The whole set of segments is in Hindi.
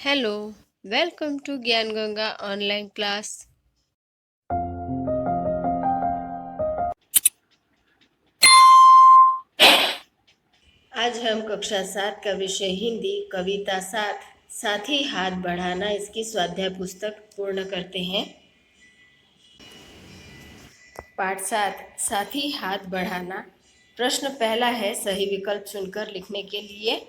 हेलो, वेलकम टू ज्ञान गंगा ऑनलाइन क्लास। आज हम कक्षा 7 का विषय हिंदी कविता 7 साथ ही हाथ बढ़ाना इसकी स्वाध्याय पुस्तक पूर्ण करते हैं। पाठ 7 साथ ही हाथ बढ़ाना। प्रश्न पहला है, सही विकल्प चुनकर लिखने के लिए।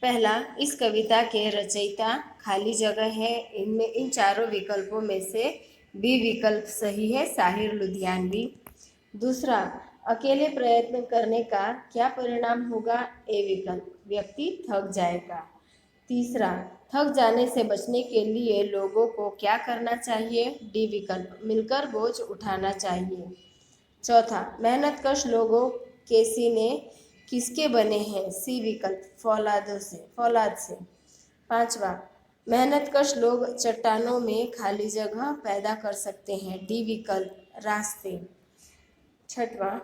पहला, इस कविता के रचयिता खाली जगह है। इनमें इन चारों विकल्पों में से बी विकल्प सही है, साहिर लुधियानवी। दूसरा, अकेले प्रयत्न करने का क्या परिणाम होगा? ए विकल्प, व्यक्ति थक जाएगा। तीसरा, थक जाने से बचने के लिए लोगों को क्या करना चाहिए? डी विकल्प, मिलकर बोझ उठाना चाहिए। चौथा, मेहनतकश लोगों के सीने किसके बने हैं? सी विकल्प, फौलाद से। पांचवा, मेहनतकश लोग चट्टानों में खाली जगह पैदा कर सकते हैं। डी विकल्प, रास्ते। छठवां,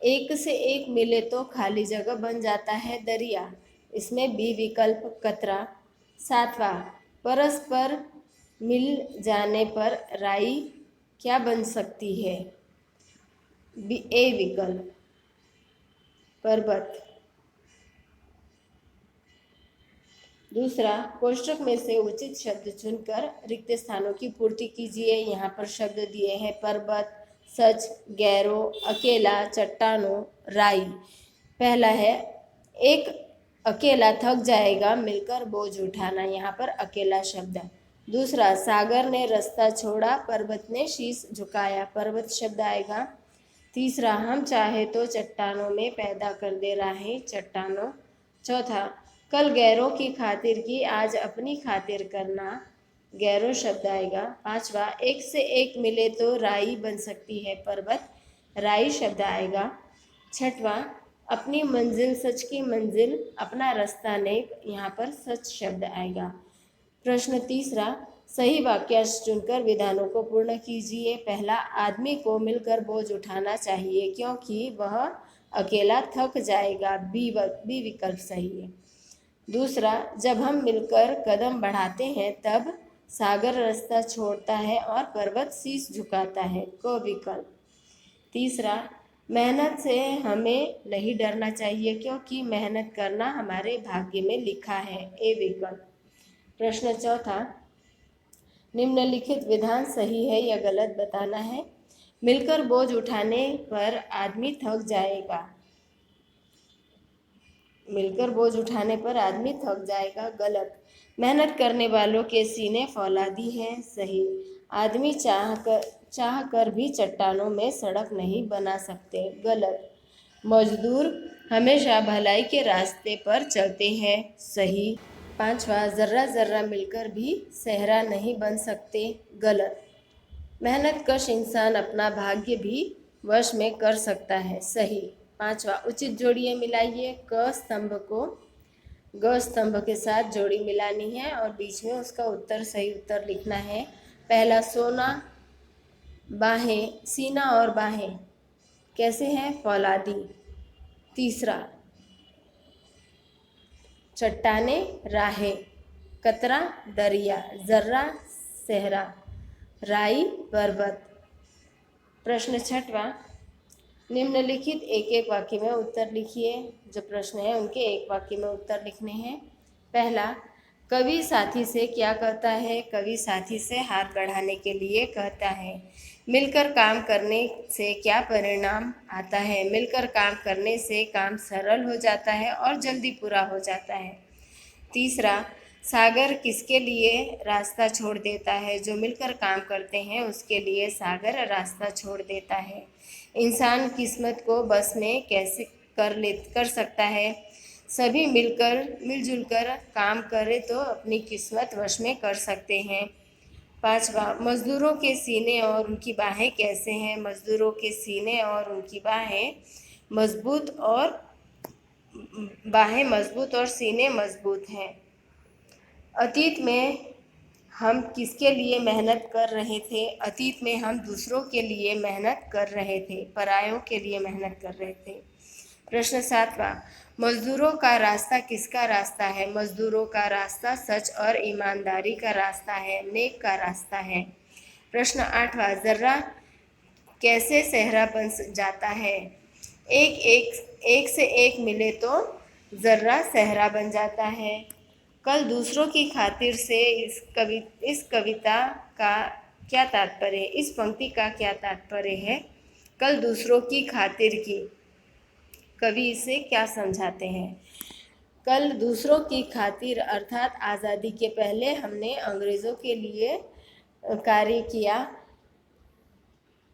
एक से एक मिले तो खाली जगह बन जाता है दरिया। इसमें बी विकल्प, कतरा। सातवां, परस्पर मिल जाने पर राई क्या बन सकती है? ए विकल्प, पर्वत। दूसरा, कोष्ठक में से उचित शब्द चुनकर रिक्त स्थानों की पूर्ति कीजिए। यहाँ पर शब्द दिए हैं, पर्वत, सच, गैरो, अकेला, चट्टानों, राई। पहला है, एक अकेला थक जाएगा, मिलकर बोझ उठाना। यहाँ पर अकेला शब्द है। दूसरा, सागर ने रास्ता छोड़ा, पर्वत ने शीश झुकाया, पर्वत शब्द आएगा। तीसरा, हम चाहे तो चट्टानों में पैदा कर दे राहें, चट्टानों। चौथा, कल गैरों की खातिर की, आज अपनी खातिर करना, गैरों शब्द आएगा। पांचवा, एक से एक मिले तो राई बन सकती है, पर्वत, राई शब्द आएगा। छठवां, अपनी मंजिल सच की मंजिल, अपना रास्ता नेक, यहाँ पर सच शब्द आएगा। प्रश्न तीसरा, सही वाक्यांश चुनकर विधानों को पूर्ण कीजिए। पहला, आदमी को मिलकर बोझ उठाना चाहिए क्योंकि वह अकेला थक जाएगा। बी विकल्प सही है। दूसरा, जब हम मिलकर कदम बढ़ाते हैं तब सागर रास्ता छोड़ता है और पर्वत शीश झुकाता है। क विकल्प। तीसरा, मेहनत से हमें नहीं डरना चाहिए क्योंकि मेहनत करना हमारे भाग्य में लिखा है। ए विकल्प। प्रश्न चौथा, निम्नलिखित विधान सही है या गलत बताना है। मिलकर बोझ उठाने पर आदमी थक जाएगा, मिलकर बोझ उठाने पर आदमी थक जाएगा, गलत। मेहनत करने वालों के सीने फौलादी हैं, सही। आदमी चाह कर भी चट्टानों में सड़क नहीं बना सकते, गलत। मजदूर हमेशा भलाई के रास्ते पर चलते हैं, सही। पांचवा, जर्रा जर्रा मिलकर भी सहरा नहीं बन सकते, गलत। मेहनतकश इंसान अपना भाग्य भी वश में कर सकता है, सही। पांचवा, उचित जोड़ियाँ मिलाइए। क स्तंभ को ग स्तंभ के साथ जोड़ी मिलानी है और बीच में उसका उत्तर, सही उत्तर लिखना है। पहला, सोना, बाहें, सीना और बाहें कैसे हैं? फौलादी। तीसरा, चट्टाने, राहें, कतरा, दरिया, जर्रा, सहरा, राई, पर्वत। प्रश्न छठवां, निम्नलिखित एक एक वाक्य में उत्तर लिखिए। जो प्रश्न है उनके एक वाक्य में उत्तर लिखने हैं। पहला, कवि साथी से क्या कहता है? कवि साथी से हाथ बढ़ाने के लिए कहता है। मिलकर काम करने से क्या परिणाम आता है? मिलकर काम करने से काम सरल हो जाता है और जल्दी पूरा हो जाता है। तीसरा, सागर किसके लिए रास्ता छोड़ देता है? जो मिलकर काम करते हैं उसके लिए सागर रास्ता छोड़ देता है। इंसान किस्मत को बस में कैसे कर सकता है? सभी मिलजुल कर काम करें तो अपनी किस्मत वश में कर सकते हैं। पांचवा, मजदूरों के सीने और उनकी बाहें कैसे हैं? मजदूरों के सीने और उनकी बाहें मजबूत और सीने मजबूत हैं। अतीत में हम किसके लिए मेहनत कर रहे थे? अतीत में हम दूसरों के लिए मेहनत कर रहे थे, परायों के लिए मेहनत कर रहे थे। प्रश्न सातवां, मजदूरों का रास्ता किसका रास्ता है? मजदूरों का रास्ता सच और ईमानदारी का रास्ता है, नेक का रास्ता है। प्रश्न 8वां, जर्रा कैसे सहरा बन जाता है? एक से एक मिले तो जर्रा सहरा बन जाता है। कल दूसरों की खातिर से इस कविता का क्या तात्पर्य है? इस पंक्ति का क्या तात्पर्य है? कल दूसरों की खातिर की, कवि इसे क्या समझाते हैं? कल दूसरों की खातिर अर्थात आज़ादी के पहले हमने अंग्रेज़ों के लिए कार्य किया,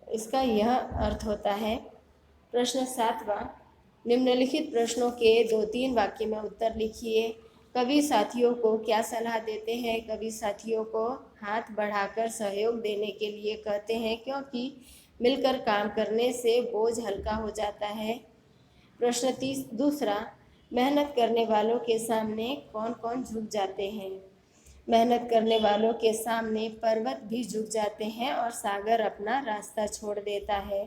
इसका यह अर्थ होता है। प्रश्न 7वां, निम्नलिखित प्रश्नों के 2-3 वाक्य में उत्तर लिखिए। कवि साथियों को क्या सलाह देते हैं? कवि साथियों को हाथ बढ़ाकर सहयोग देने के लिए कहते हैं, क्योंकि मिलकर काम करने से बोझ हल्का हो जाता है। प्रश्न 2, मेहनत करने वालों के सामने कौन कौन झुक जाते हैं? मेहनत करने वालों के सामने पर्वत भी झुक जाते हैं और सागर अपना रास्ता छोड़ देता है।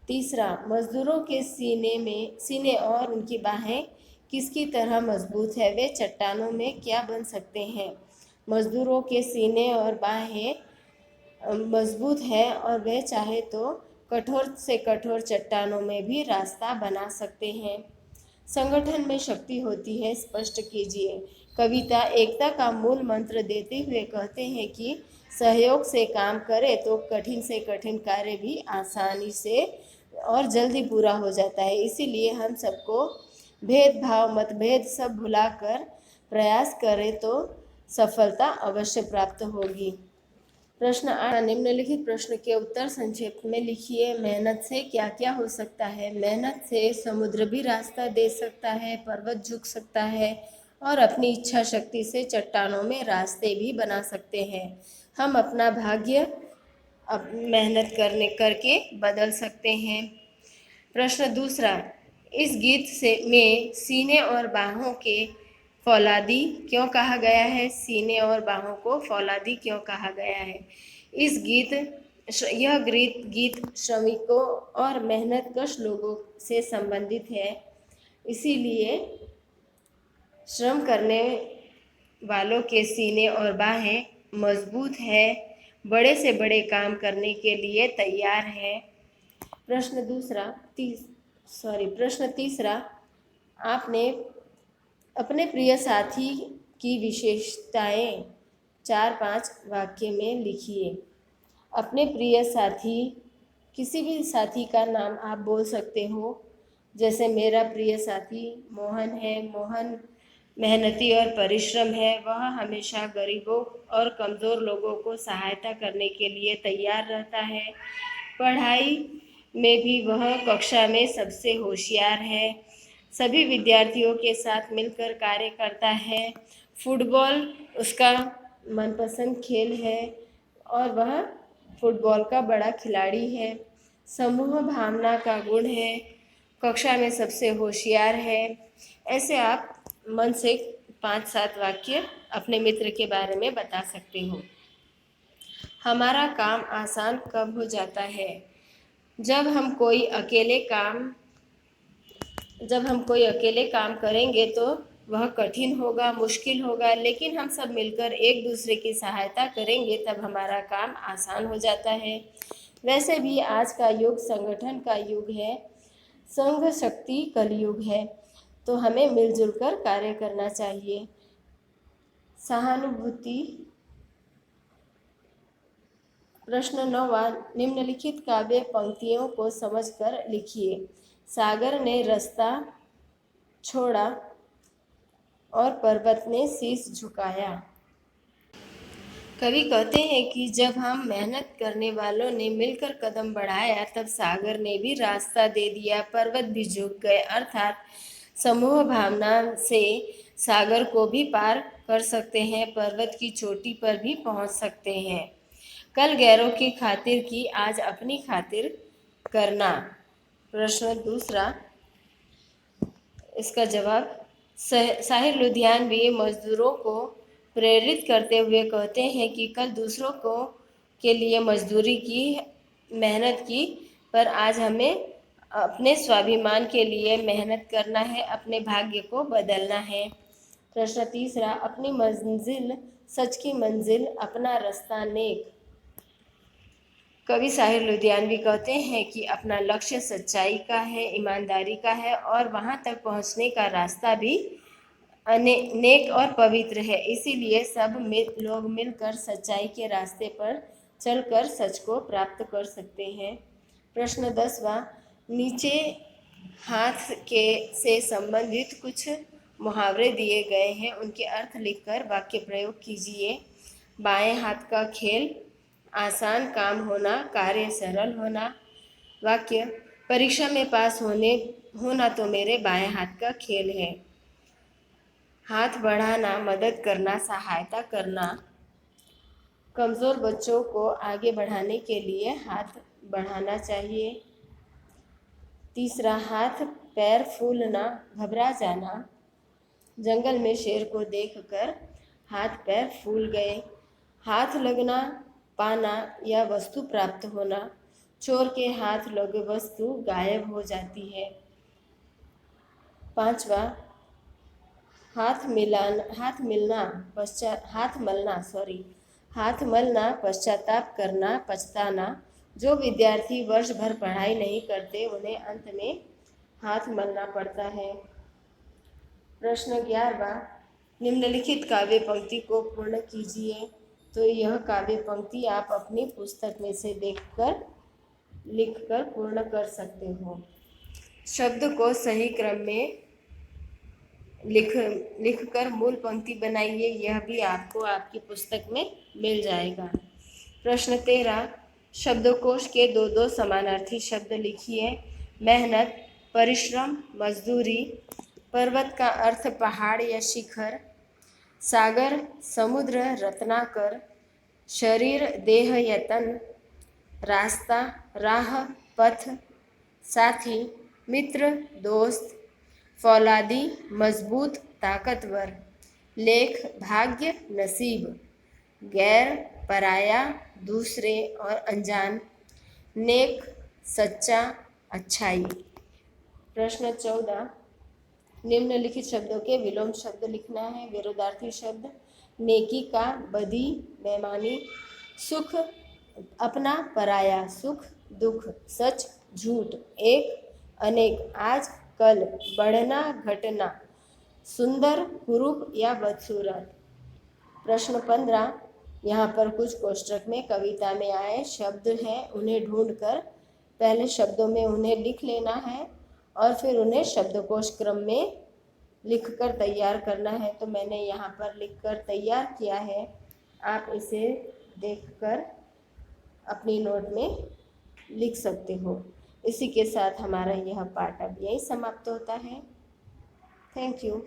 तीसरा, मजदूरों के सीने और उनकी बाहें किसकी तरह मजबूत है? वे चट्टानों में क्या बन सकते हैं? मजदूरों के सीने और बाहें मजबूत है और वे चाहे तो कठोर से कठोर चट्टानों में भी रास्ता बना सकते हैं। संगठन में शक्ति होती है, स्पष्ट कीजिए। कविता एकता का मूल मंत्र देते हुए कहते हैं कि सहयोग से काम करें तो कठिन से कठिन कार्य भी आसानी से और जल्दी पूरा हो जाता है। इसीलिए हम सबको भेदभाव मतभेद सब भुलाकर प्रयास करें तो सफलता अवश्य प्राप्त होगी। प्रश्न 8, निम्नलिखित प्रश्न के उत्तर संक्षेप में लिखिए। मेहनत से क्या क्या हो सकता है? मेहनत से समुद्र भी रास्ता दे सकता है, पर्वत झुक सकता है और अपनी इच्छा शक्ति से चट्टानों में रास्ते भी बना सकते हैं। हम अपना भाग्य मेहनत करके बदल सकते हैं। प्रश्न 2, इस गीत में सीने और बाहों के फौलादी क्यों कहा गया है? सीने और बाहों को फौलादी क्यों कहा गया है? यह गीत श्रमिकों और मेहनतकश लोगों से संबंधित है, इसीलिए श्रम करने वालों के सीने और बाहें मजबूत है, बड़े से बड़े काम करने के लिए तैयार है। प्रश्न 3, आपने अपने प्रिय साथी की विशेषताएं 4-5 वाक्य में लिखिए। अपने प्रिय साथी, किसी भी साथी का नाम आप बोल सकते हो, जैसे मेरा प्रिय साथी मोहन है। मोहन मेहनती और परिश्रम है। वह हमेशा गरीबों और कमज़ोर लोगों को सहायता करने के लिए तैयार रहता है। पढ़ाई में भी वह कक्षा में सबसे होशियार है। सभी विद्यार्थियों के साथ मिलकर कार्य करता है। फुटबॉल उसका मनपसंद खेल है और वह फुटबॉल का बड़ा खिलाड़ी है। समूह भावना का गुण है। कक्षा में सबसे होशियार है। ऐसे आप मन से 5-7 वाक्य अपने मित्र के बारे में बता सकते हो। हमारा काम आसान कब हो जाता है? जब हम कोई अकेले काम करेंगे तो वह कठिन होगा, मुश्किल होगा, लेकिन हम सब मिलकर एक दूसरे की सहायता करेंगे तब हमारा काम आसान हो जाता है। वैसे भी आज का युग संगठन का युग है, संघ शक्ति कलयुग है, तो हमें मिलजुल कर कार्य करना चाहिए। सहानुभूति। प्रश्न 9, निम्नलिखित काव्य पंक्तियों को समझकर लिखिए। सागर ने रास्ता छोड़ा और पर्वत ने शीश झुकाया। कवि कहते हैं कि जब हम मेहनत करने वालों ने मिलकर कदम बढ़ाया तब सागर ने भी रास्ता दे दिया, पर्वत भी झुक गए। अर्थात समूह भावना से सागर को भी पार कर सकते हैं, पर्वत की चोटी पर भी पहुंच सकते हैं। कल गैरों की खातिर की, आज अपनी खातिर करना। प्रश्न 2, इसका जवाब। साहिर लुधियानवी मजदूरों को प्रेरित करते हुए कहते हैं कि कल दूसरों के लिए मजदूरी की, मेहनत की, पर आज हमें अपने स्वाभिमान के लिए मेहनत करना है, अपने भाग्य को बदलना है। प्रश्न तीसरा, अपनी मंजिल सच की मंजिल, अपना रास्ता नेक। कवि साहिर लुधियानवी कहते हैं कि अपना लक्ष्य सच्चाई का है, ईमानदारी का है और वहाँ तक पहुँचने का रास्ता भी नेक और पवित्र है। इसीलिए सब लोग मिलकर सच्चाई के रास्ते पर चलकर सच को प्राप्त कर सकते हैं। प्रश्न 10वां, नीचे हाथ के से संबंधित कुछ मुहावरे दिए गए हैं, उनके अर्थ लिखकर वाक्य प्रयोग कीजिए। बाएं हाथ का खेल, आसान काम होना, कार्य सरल होना। वाक्य, परीक्षा में पास होना तो मेरे बाएं हाथ का खेल है। हाथ बढ़ाना, मदद करना, सहायता करना। कमज़ोर बच्चों को आगे बढ़ाने के लिए हाथ बढ़ाना चाहिए। तीसरा, हाथ पैर फूलना, घबरा जाना। जंगल में शेर को देखकर हाथ पैर फूल गए। हाथ लगना, पाना या वस्तु प्राप्त होना। चोर के हाथ लगे वस्तु गायब हो जाती है। 5वां, हाथ मलना, पश्चाताप करना, पछताना। जो विद्यार्थी वर्ष भर पढ़ाई नहीं करते उन्हें अंत में हाथ मलना पड़ता है। प्रश्न 11वां, निम्नलिखित काव्य पंक्ति को पूर्ण कीजिए। तो यह काव्य पंक्ति आप अपनी पुस्तक में से लिखकर पूर्ण कर सकते हो। शब्द को सही क्रम में लिखकर मूल पंक्ति बनाइए, यह भी आपको आपकी पुस्तक में मिल जाएगा। प्रश्न 13, शब्दकोश के दो समानार्थी शब्द लिखिए। मेहनत, परिश्रम, मजदूरी। पर्वत का अर्थ पहाड़ या शिखर। सागर, समुद्र, रत्नाकर। शरीर, देह या तन। रास्ता, राह, पथ। साथी, मित्र, दोस्त। फौलादी, मजबूत, ताकतवर। लेख, भाग्य, नसीब। गैर, पराया, दूसरे और अनजान। नेक, सच्चा, अच्छाई। प्रश्न 14, निम्नलिखित शब्दों के विलोम शब्द लिखना है। विरोधार्थी शब्द, नेकी का, बदी, बेईमानी। सुख, अपना, पराया। सुख, दुख। सच, झूठ। एक, अनेक, आज, कल। बढ़ना, घटना। सुंदर, कुरूप या बदसूरत। प्रश्न 15, यहाँ पर कुछ कोष्ठक में कविता में आए शब्द हैं, उन्हें ढूंढकर पहले शब्दों में उन्हें लिख लेना है और फिर उन्हें शब्दकोश क्रम में लिखकर तैयार करना है। तो मैंने यहाँ पर लिखकर तैयार किया है, आप इसे देखकर अपनी नोट में लिख सकते हो। इसी के साथ हमारा यह पाठ अब यहीं समाप्त होता है। Thank you.